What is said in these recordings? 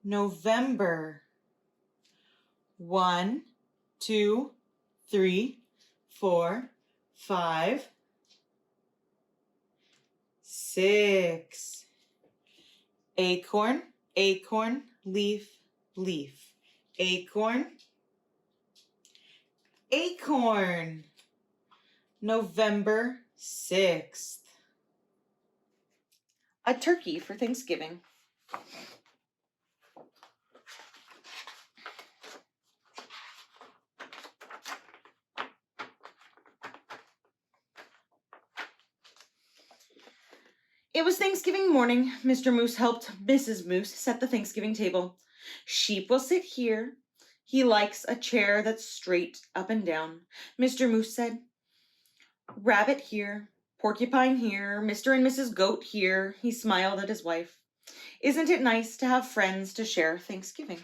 November. 1, 2, 3, 4, 5, 6. Acorn, acorn, leaf, leaf. Acorn, acorn. November 6th. A turkey for Thanksgiving. It was Thanksgiving morning. Mr. Moose helped Mrs. Moose set the Thanksgiving table. Sheep will sit here. He likes a chair that's straight up and down. Mr. Moose said, Rabbit here, Porcupine here, Mr. and Mrs. Goat here. He smiled at his wife. Isn't it nice to have friends to share Thanksgiving?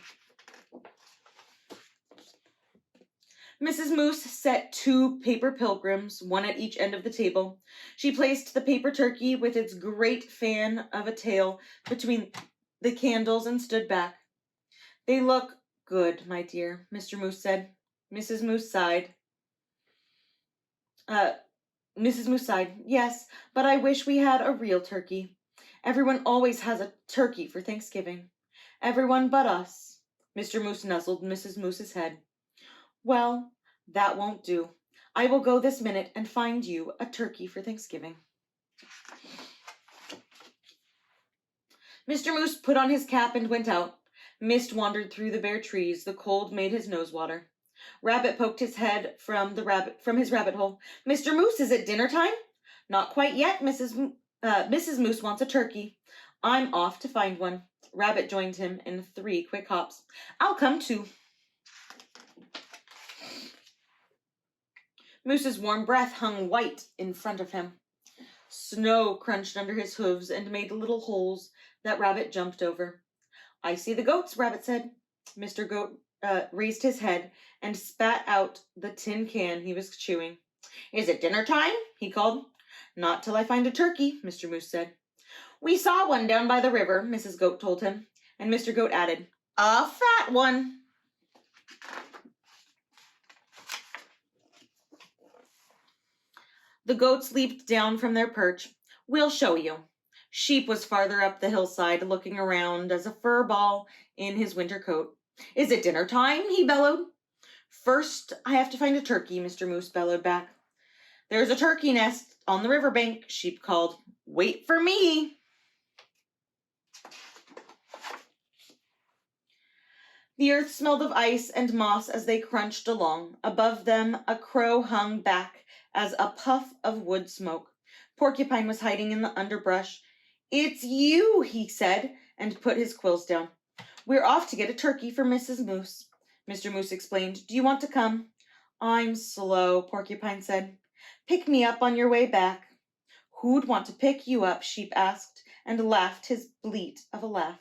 Mrs. Moose set 2 paper pilgrims, one at each end of the table. She placed the paper turkey with its great fan of a tail between the candles and stood back. They look good, my dear, Mr. Moose said. Mrs. Moose sighed. Mrs. Moose sighed, yes, but I wish we had a real turkey. Everyone always has a turkey for Thanksgiving. Everyone but us. Mr. Moose nuzzled Mrs. Moose's head. Well, that won't do. I will go this minute and find you a turkey for Thanksgiving. Mr. Moose put on his cap and went out. Mist wandered through the bare trees. The cold made his nose water. Rabbit poked his head from his rabbit hole. Mr. Moose, is it dinner time? Not quite yet, Mrs. Moose wants a turkey. I'm off to find one. Rabbit joined him in 3 quick hops. I'll come too. Moose's warm breath hung white in front of him. Snow crunched under his hooves and made little holes that Rabbit jumped over. I see the goats, Rabbit said. Mr. Goat raised his head and spat out the tin can he was chewing. Is it dinner time? He called. Not till I find a turkey, Mr. Moose said. We saw one down by the river, Mrs. Goat told him, and Mr. Goat added, a fat one. The goats leaped down from their perch. We'll show you. Sheep was farther up the hillside, looking around as a fur ball in his winter coat. Is it dinner time? He bellowed. First, I have to find a turkey, Mr. Moose bellowed back. There's a turkey nest on the riverbank, Sheep called. Wait for me. The earth smelled of ice and moss as they crunched along. Above them, a crow hung back as a puff of wood smoke. Porcupine was hiding in the underbrush. It's you, he said, and put his quills down. We're off to get a turkey for Mrs. Moose. Mr. Moose explained. Do you want to come? I'm slow, Porcupine said. Pick me up on your way back. Who'd want to pick you up? Sheep asked, and laughed his bleat of a laugh.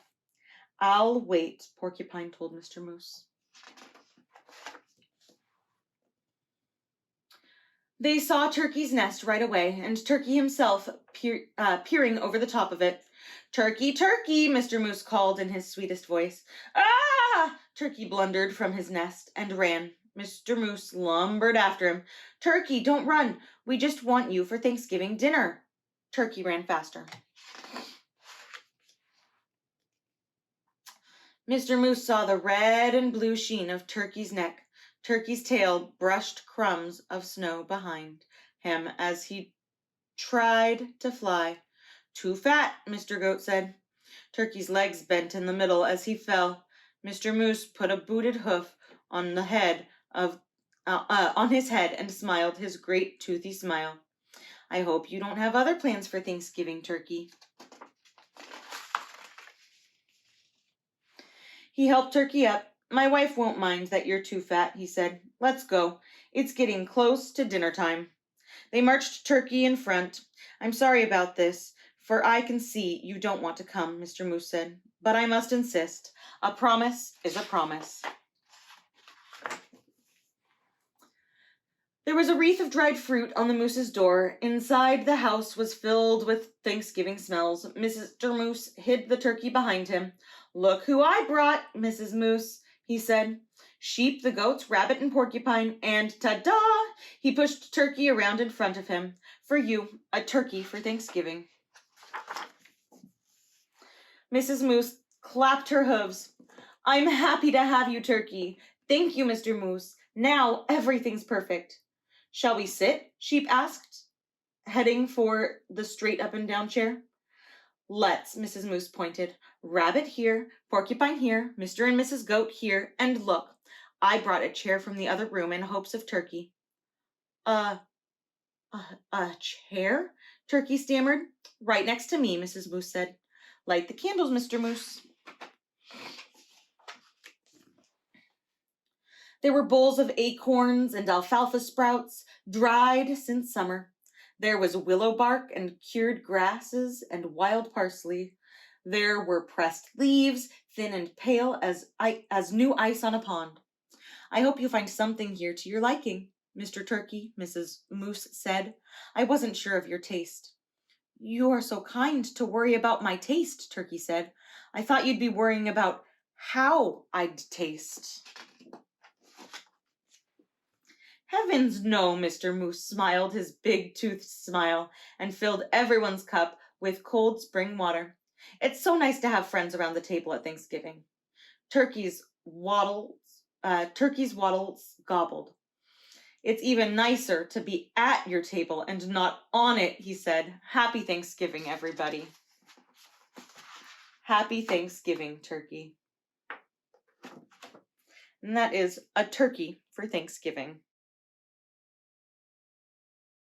I'll wait, Porcupine told Mr. Moose. They saw Turkey's nest right away, and Turkey himself peering over the top of it. Turkey, Turkey, Mr. Moose called in his sweetest voice. Ah! Turkey blundered from his nest and ran. Mr. Moose lumbered after him. Turkey, don't run. We just want you for Thanksgiving dinner. Turkey ran faster. Mr. Moose saw the red and blue sheen of Turkey's neck. Turkey's tail brushed crumbs of snow behind him as he tried to fly. Too fat, Mr. Goat said. Turkey's legs bent in the middle as he fell. Mr. Moose put a booted hoof on his head and smiled his great toothy smile. I hope you don't have other plans for Thanksgiving, Turkey. He helped Turkey up. My wife won't mind that you're too fat, he said. Let's go. It's getting close to dinner time. They marched Turkey in front. I'm sorry about this, for I can see you don't want to come, Mr. Moose said. But I must insist. A promise is a promise. There was a wreath of dried fruit on the moose's door. Inside, the house was filled with Thanksgiving smells. Mr. Moose hid the turkey behind him. "Look who I brought, Mrs. Moose," he said. "Sheep, the goats, rabbit, and porcupine, and ta-da!" He pushed Turkey around in front of him. "For you, a turkey for Thanksgiving." Mrs. Moose clapped her hooves. "I'm happy to have you, Turkey. Thank you, Mr. Moose. Now everything's perfect." "Shall we sit?" Sheep asked, heading for the straight up and down chair. "Let's," Mrs. Moose pointed. "Rabbit here, Porcupine here, Mr. and Mrs. Goat here, and look, I brought a chair from the other room in hopes of Turkey." A, a chair?" Turkey stammered. "Right next to me," Mrs. Moose said. "Light the candles, Mr. Moose." There were bowls of acorns and alfalfa sprouts, dried since summer. There was willow bark and cured grasses and wild parsley. There were pressed leaves, thin and pale as new ice on a pond. "I hope you find something here to your liking, Mr. Turkey," Mrs. Moose said. "I wasn't sure of your taste." "You are so kind to worry about my taste," Turkey said. "I thought you'd be worrying about how I'd taste." "Heavens, no," Mr. Moose smiled his big-toothed smile and filled everyone's cup with cold spring water. "It's so nice to have friends around the table at Thanksgiving." Turkey's waddles gobbled. "It's even nicer to be at your table and not on it," he said. "Happy Thanksgiving, everybody." Happy Thanksgiving, Turkey. And that is a turkey for Thanksgiving.